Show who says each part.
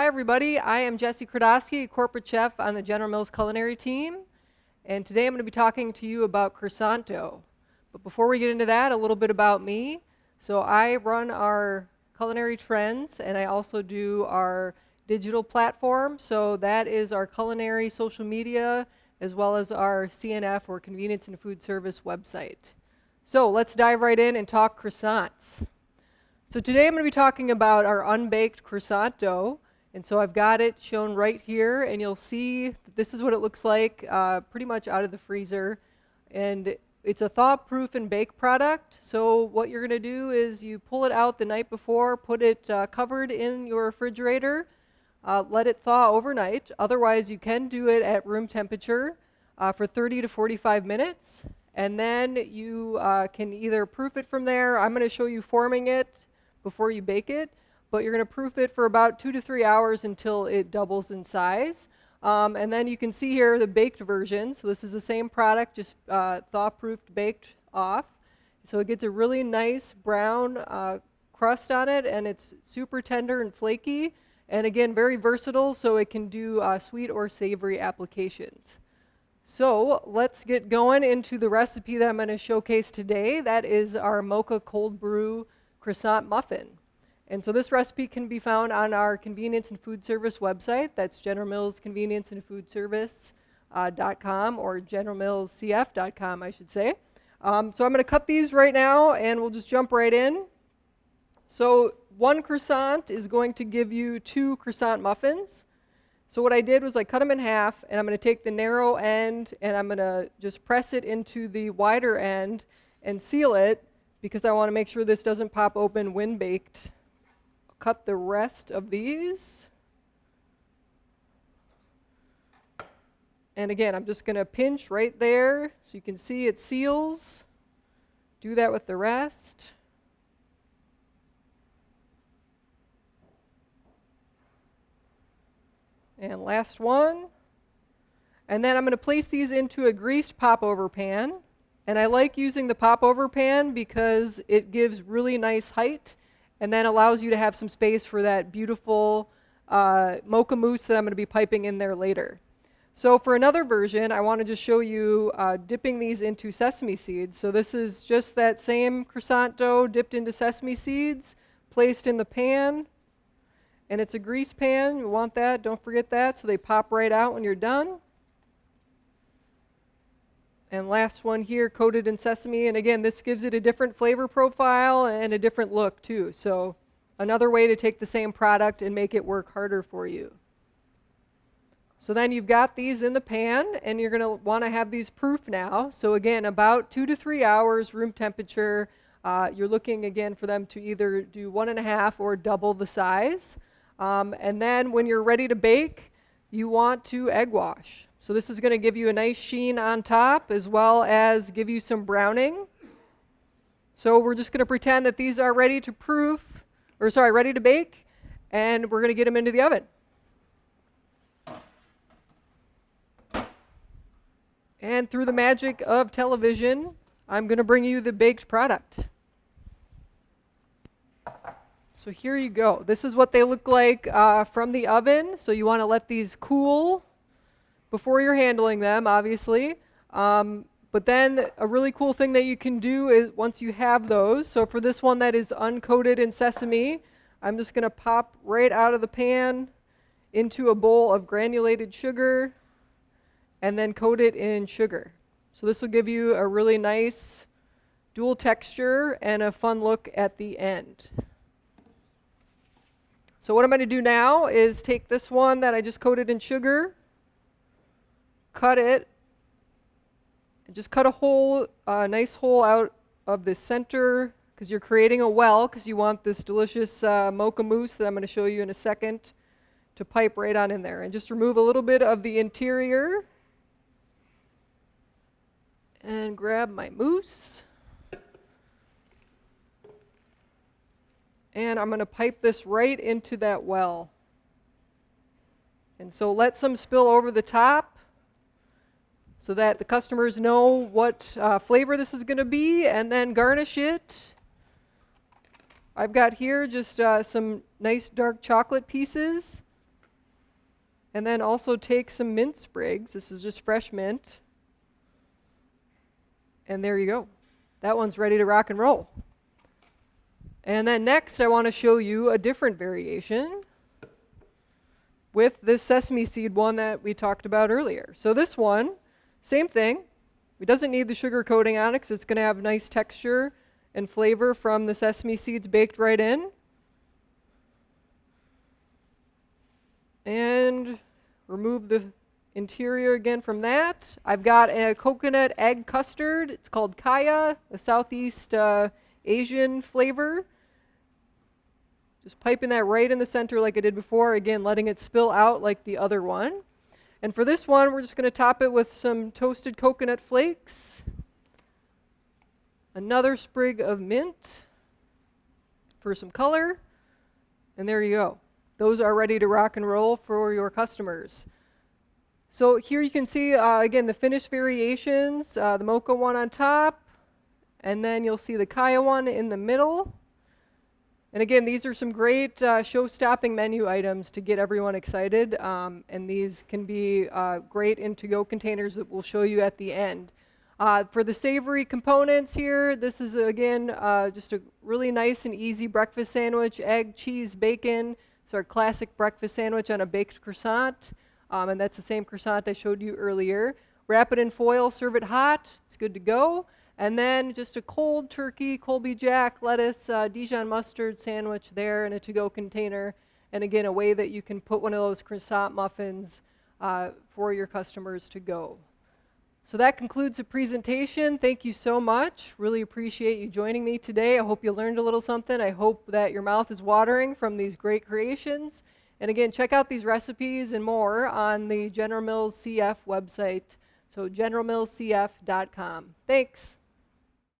Speaker 1: Hi everybody, I am Jesse Kradowski, corporate chef on the General Mills culinary team, and today I'm going to be talking to you about croissant dough. But before we get into that, a little bit about me. So I run our culinary trends, and I also do our digital platform. So that is our culinary social media, as well as our CNF, or Convenience and Food Service website. So let's dive right in and talk croissants. So today I'm going to be talking about our unbaked croissant dough. And so I've got it shown right here, and you'll see that this is what it looks like pretty much out of the freezer. And it's a thaw-proof and bake product. So what you're going to do is you pull it out the night before, put it covered in your refrigerator, let it thaw overnight. Otherwise, you can do it at room temperature for 30 to 45 minutes. And then you can either proof it from there. I'm going to show you forming it before you bake it, but you're going to proof it for about 2 to 3 hours until it doubles in size. And then you can see here the baked version. So this is the same product, just thaw-proofed, baked off. So it gets a really nice brown crust on it, and it's super tender and flaky. And again, very versatile, so it can do sweet or savory applications. So let's get going into the recipe that I'm going to showcase today. That is our mocha cold brew croissant muffin. And so this recipe can be found on our Convenience and Food Service website. That's General Mills Convenience and Food Service.com or generalmillscf.com, I should say. So I'm going to cut these right now, and we'll just jump right in. So one croissant is going to give you 2 croissant muffins. So what I did was I cut them in half, and I'm going to take the narrow end, and I'm going to just press it into the wider end and seal it, because I want to make sure this doesn't pop open when baked. Cut the rest of these. And again, I'm just going to pinch right there so you can see it seals. Do that with the rest. And last one. And then I'm going to place these into a greased popover pan. And I like using the popover pan because it gives really nice height and then allows you to have some space for that beautiful mocha mousse that I'm going to be piping in there later. So for another version, I want to just show you dipping these into sesame seeds. So this is just that same croissant dough dipped into sesame seeds, placed in the pan. And it's a grease pan. You want that, don't forget that, so they pop right out when you're done. And last one here, coated in sesame. And again, this gives it a different flavor profile and a different look too. So another way to take the same product and make it work harder for you. So then you've got these in the pan, and you're going to want to have these proof now. So again, about 2 to 3 hours, room temperature. You're looking again for them to either do 1.5 or double the size. And then when you're ready to bake, you want to egg wash. So this is going to give you a nice sheen on top, as well as give you some browning. So we're just going to pretend that these are ready to ready to bake, and we're going to get them into the oven. And through the magic of television, I'm going to bring you the baked product. So here you go. This is what they look like from the oven. So you want to let these cool before you're handling them, obviously. But then a really cool thing that you can do is once you have those, so for this one that is uncoated in sesame, I'm just going to pop right out of the pan into a bowl of granulated sugar and then coat it in sugar. So this will give you a really nice dual texture and a fun look at the end. So what I'm going to do now is take this one that I just coated in sugar, cut it, and just cut a hole, a nice hole out of the center, because you're creating a well, because you want this delicious mocha mousse that I'm going to show you in a second to pipe right on in there. And just remove a little bit of the interior and grab my mousse. And I'm going to pipe this right into that well. And so let some spill over the top so that the customers know what flavor this is going to be, and then garnish it. I've got here just some nice dark chocolate pieces. And then also take some mint sprigs. This is just fresh mint. And there you go. That one's ready to rock and roll. And then next I want to show you a different variation with this sesame seed one that we talked about earlier. So this one, same thing. It doesn't need the sugar coating on it because it's going to have nice texture and flavor from the sesame seeds baked right in. And remove the interior again from that. I've got a coconut egg custard. It's called Kaya, a Southeast Asian flavor. Just piping that right in the center like I did before, again letting it spill out like the other one. And for this one, we're just going to top it with some toasted coconut flakes, another sprig of mint for some color, and there you go. Those are ready to rock and roll for your customers. So here you can see, again, the finished variations, the mocha one on top, and then you'll see the Kaya one in the middle. And again, these are some great show-stopping menu items to get everyone excited, and these can be great in to-go containers that we'll show you at the end. For the savory components here, this is, again, just a really nice and easy breakfast sandwich, egg, cheese, bacon. It's our classic breakfast sandwich on a baked croissant, and that's the same croissant I showed you earlier. Wrap it in foil, serve it hot, it's good to go. And then just a cold turkey, Colby Jack, lettuce, Dijon mustard sandwich there in a to-go container. And again, a way that you can put one of those croissant muffins for your customers to go. So that concludes the presentation. Thank you so much. Really appreciate you joining me today. I hope you learned a little something. I hope that your mouth is watering from these great creations. And again, check out these recipes and more on the General Mills CF website. So generalmillscf.com. Thanks.